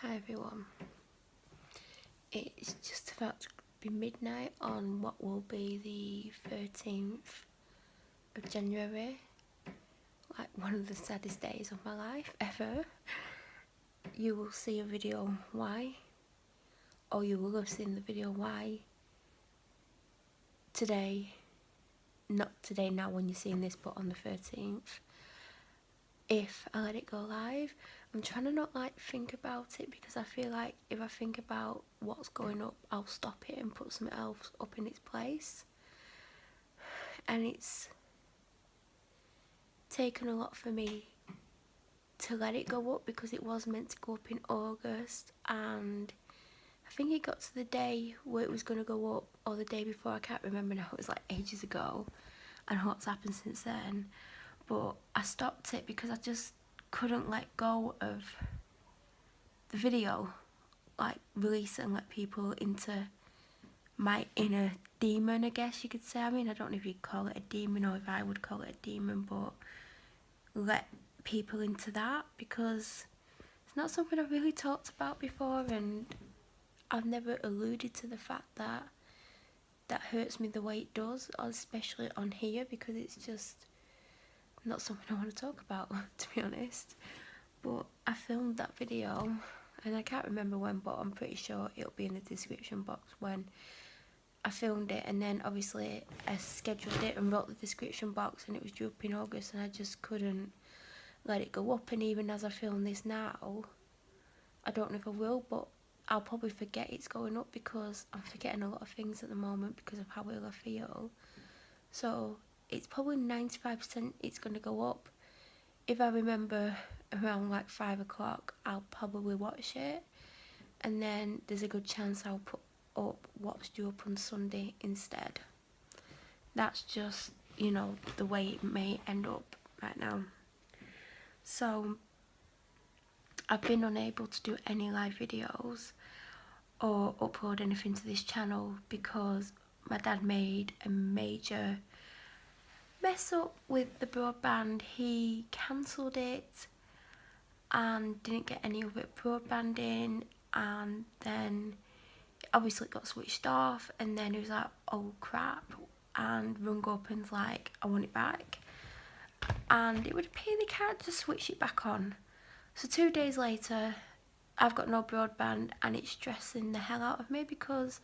Hi everyone, it's just about to be midnight on what will be the 13th of January, like one of the saddest days of my life ever. You will see a video why, or you will have seen the video why today, not today now when you're seeing this, but on the 13th. If I let it go live, I'm trying to not think about it, because I feel like if I think about what's going up, I'll stop it and put something else up in its place. And it's taken a lot for me to let it go up, because it was meant to go up in August, and I think it got to the day where it was going to go up, or the day before, I can't remember now, it was like ages ago, and what's happened since then. But I stopped it because I just couldn't let go of the video, like release it and let people into my inner demon, I guess you could say. I mean, I don't know if you'd call it a demon or if I would call it a demon, but let people into that, because it's not something I've really talked about before, and I've never alluded to the fact that that hurts me the way it does, especially on here, because it's just not something I want to talk about, to be honest. But I filmed that video, and I can't remember when, but I'm pretty sure it'll be in the description box when I filmed it. And then obviously I scheduled it and wrote the description box, and it was due up in August, and I just couldn't let it go up. And even as I film this now, I don't know if I will, but I'll probably forget it's going up, because I'm forgetting a lot of things at the moment because of how ill I feel. So it's probably 95% it's going to go up. If I remember around like 5 o'clock, I'll probably watch it, and then there's a good chance I'll put up what's due up on Sunday instead. That's just, you know, the way it may end up right now. So I've been unable to do any live videos or upload anything to this channel because my dad made a major mess up with the broadband. He cancelled it and didn't get any of it broadband in, and then obviously it got switched off, and then he was like, oh crap, and rung up and's like, I want it back, and it would appear they can't just switch it back on. So 2 days later, I've got no broadband, and it's stressing the hell out of me, because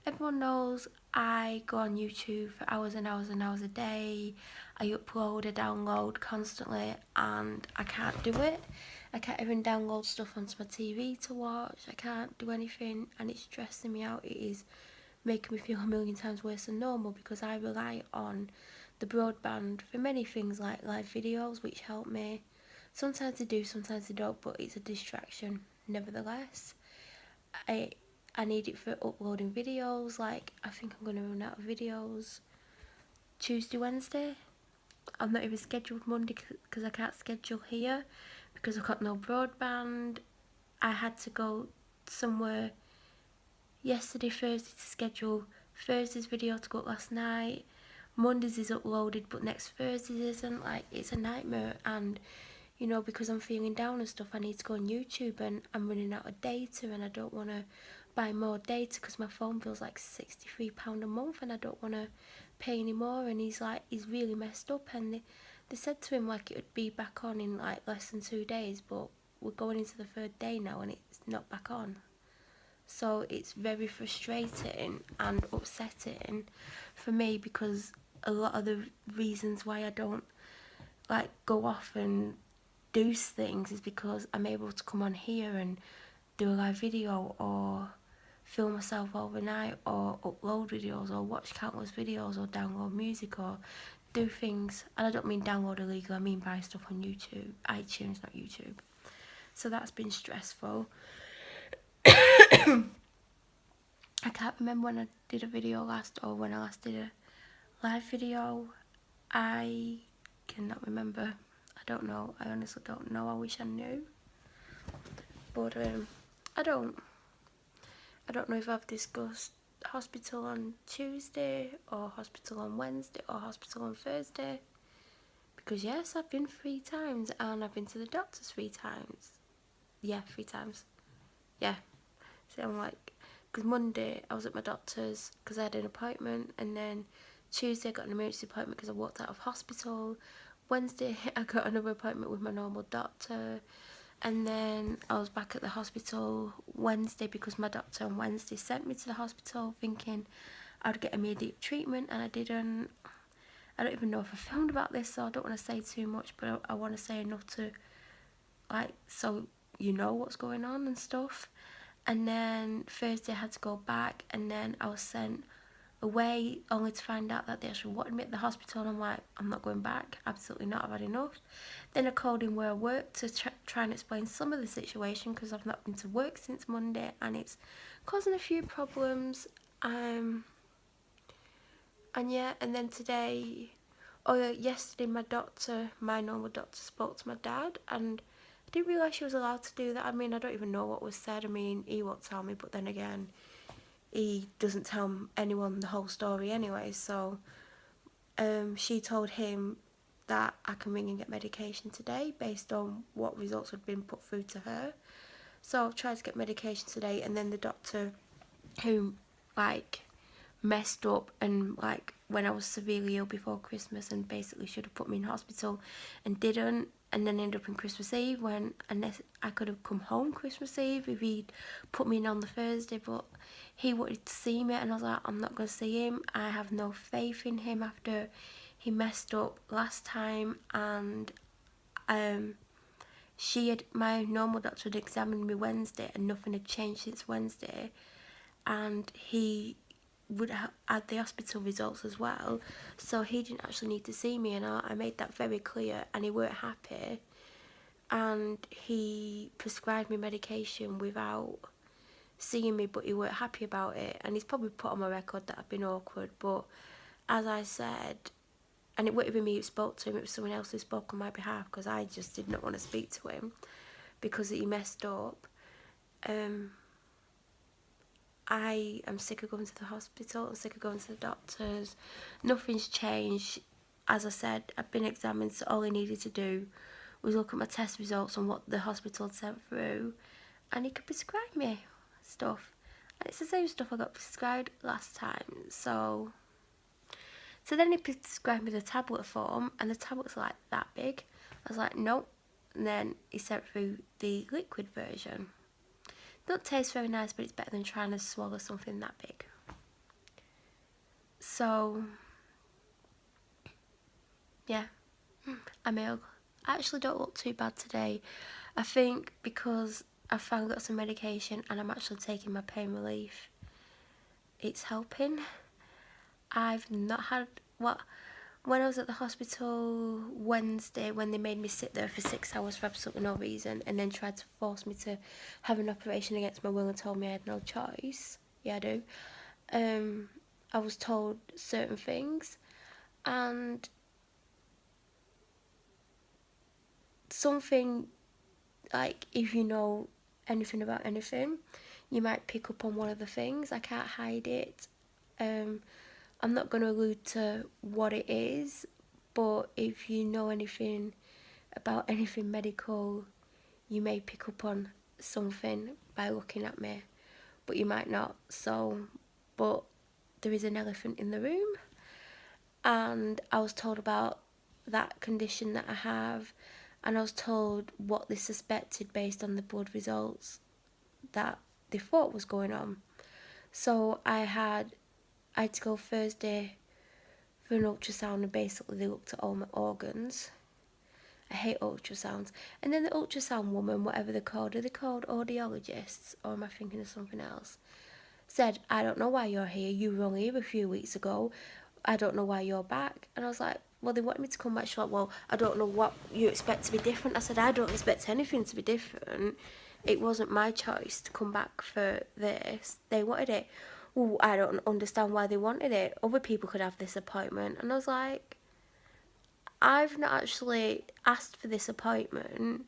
everyone knows I go on YouTube for hours and hours and hours a day. I upload, I download constantly, and I can't do it. I can't even download stuff onto my TV to watch. I can't do anything, and it's stressing me out. It is making me feel a million times worse than normal, because I rely on the broadband for many things, like live videos, which help me. Sometimes they do, sometimes they don't, but it's a distraction nevertheless. I need it for uploading videos. Like, I think I'm going to run out of videos Tuesday, Wednesday. I'm not even scheduled Monday because I can't schedule here because I've got no broadband. I had to go somewhere yesterday, Thursday, to schedule Thursday's video to go up last night. Monday's is uploaded, but next Thursday's isn't. Like, it's a nightmare. And you know, because I'm feeling down and stuff, I need to go on YouTube, and I'm running out of data, and I don't want to buy more data because my phone feels like £63 a month, and I don't want to pay any more. And he's really messed up, and they said to him like it would be back on in like less than 2 days, but we're going into the 3rd day now and it's not back on. So it's very frustrating and upsetting for me, because a lot of the reasons why I don't like go off and do things is because I'm able to come on here and do a live video, or film myself overnight, or upload videos, or watch countless videos, or download music, or do things. And I don't mean download illegal, I mean buy stuff on YouTube, iTunes, not YouTube. So that's been stressful. I can't remember when I did a video last, or when I last did a live video. I cannot remember. I don't know. I honestly don't know. I wish I knew. But I don't know if I've discussed hospital on Tuesday, or hospital on Wednesday, or hospital on Thursday. Because yes, I've been 3 times, and I've been to the doctors 3 times. Yeah, 3 times. yeah. So I'm like, because Monday I was at my doctor's because I had an appointment, and then Tuesday I got an emergency appointment because I walked out of hospital. Wednesday I got another appointment with my normal doctor, and then I was back at the hospital Wednesday because my doctor on Wednesday sent me to the hospital thinking I'd get immediate treatment, and I didn't. I don't even know if I filmed about this, so I don't want to say too much, but I want to say enough to, like, so you know what's going on and stuff. And then Thursday I had to go back, and then I was sent away only to find out that they actually wanted me at the hospital, and I'm like, I'm not going back, absolutely not, I've had enough. Then I called in where I work to try and explain some of the situation because I've not been to work since Monday and it's causing a few problems. And yeah, and then today, yesterday my normal doctor spoke to my dad, and I didn't realise she was allowed to do that. I mean, I don't even know what was said. I mean, he won't tell me, but then again, he doesn't tell anyone the whole story anyway, so she told him that I can ring and get medication today based on what results had been put through to her. So I've tried to get medication today, and then the doctor who, like, messed up and, like, when I was severely ill before Christmas and basically should have put me in hospital and didn't, and then ended up in Christmas Eve when I could have come home Christmas Eve if he'd put me in on the Thursday, but he wanted to see me and I was like, I'm not going to see him. I have no faith in him after he messed up last time. And my normal doctor had examined me Wednesday and nothing had changed since Wednesday, and he would had the hospital results as well, so he didn't actually need to see me, and I made that very clear, and he weren't happy, and he prescribed me medication without seeing me, but he weren't happy about it, and he's probably put on my record that I've been awkward, but as I said, and it wasn't even me who spoke to him, it was someone else who spoke on my behalf because I just did not want to speak to him because he messed up. I am sick of going to the hospital, I'm sick of going to the doctors, nothing's changed. As I said, I've been examined, so all I needed to do was look at my test results and what the hospital had sent through, and he could prescribe me stuff. And it's the same stuff I got prescribed last time, so then he prescribed me the tablet form, and the tablet's like that big. I was like, nope. And then he sent through the liquid version. Don't taste very nice, but it's better than trying to swallow something that big. So, yeah, I'm ill. I actually don't look too bad today. I think because I've finally got some medication and I'm actually taking my pain relief, it's helping. I've not had, when I was at the hospital Wednesday, when they made me sit there for 6 hours for absolutely no reason and then tried to force me to have an operation against my will and told me I had no choice, yeah I do, I was told certain things, and something, like, if you know anything about anything, you might pick up on one of the things. I can't hide it. I'm not going to allude to what it is, but if you know anything about anything medical, you may pick up on something by looking at me, but you might not. So, but there is an elephant in the room, and I was told about that condition that I have, and I was told what they suspected based on the blood results that they thought was going on. So I had to go Thursday for an ultrasound, and basically they looked at all my organs. I hate ultrasounds. And then the ultrasound woman, whatever they're called, are they called audiologists, or am I thinking of something else? Said, I don't know why you're here, you were only here a few weeks ago, I don't know why you're back. And I was like, well, they wanted me to come back. She's like, well, I don't know what you expect to be different. I said, I don't expect anything to be different. It wasn't my choice to come back for this. They wanted it. Well, I don't understand why they wanted it. Other people could have this appointment. And I was like, I've not actually asked for this appointment. And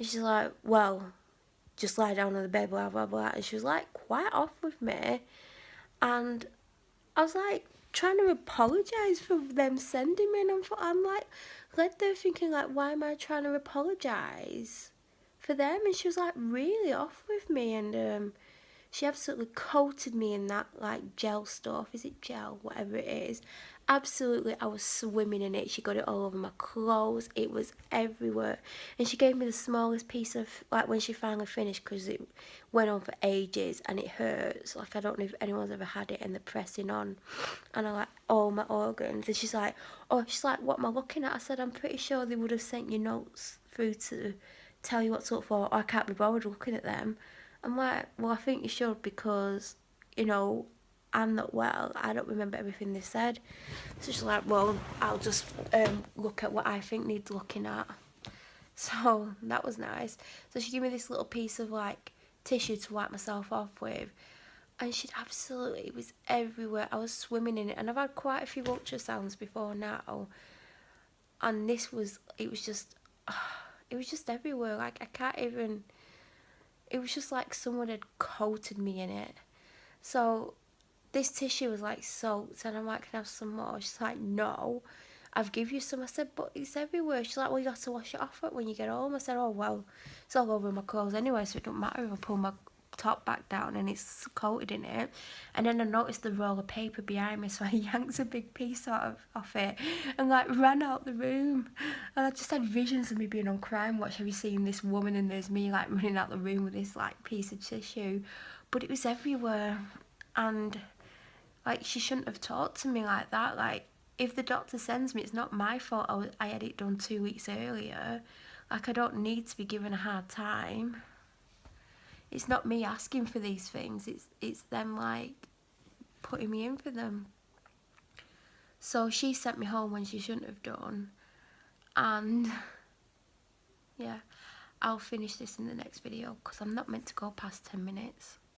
she's like, well, just lie down on the bed, blah, blah, blah. And she was like, quite off with me. And I was like, trying to apologise for them sending me, and I'm like, led there thinking, like, why am I trying to apologise for them, and she was like really off with me, and she absolutely coated me in that like gel stuff. Is it gel? Whatever it is. Absolutely, I was swimming in it. She got it all over my clothes. It was everywhere. And she gave me the smallest piece of, like when she finally finished, because it went on for ages and it hurts. Like I don't know if anyone's ever had it, and they're pressing on. And I like all my organs. And she's like, oh, she's like, what am I looking at? I said, I'm pretty sure they would have sent you notes through to tell you what to look for. I can't be bothered looking at them. I'm like, well, I think you should, because, you know, I'm not well. I don't remember everything they said. So she's like, well, I'll just look at what I think needs looking at. So that was nice. So she gave me this little piece of like tissue to wipe myself off with. And she'd absolutely, it was everywhere. I was swimming in it. And I've had quite a few ultrasounds before now. And this was, it was just everywhere. Like I can't even, it was just like someone had coated me in it. So this tissue was like soaked, and I'm like, can I have some more? She's like, no, I've give you some. I said, but it's everywhere. She's like, well, you got to wash it off when you get home. I said, oh, well, it's all over my clothes anyway, so it don't matter if I pull my top back down and it's coated in it. And then I noticed the roll of paper behind me, so I yanked a big piece off it and like ran out the room. And I just had visions of me being on Crime Watch. Have you seen this woman? And there's me like running out the room with this like piece of tissue. But it was everywhere. And like, she shouldn't have talked to me like that. Like, if the doctor sends me, it's not my fault I had it done 2 weeks earlier. Like, I don't need to be given a hard time. It's not me asking for these things. It's them, like, putting me in for them. So she sent me home when she shouldn't have done. And, yeah, I'll finish this in the next video, because I'm not meant to go past 10 minutes.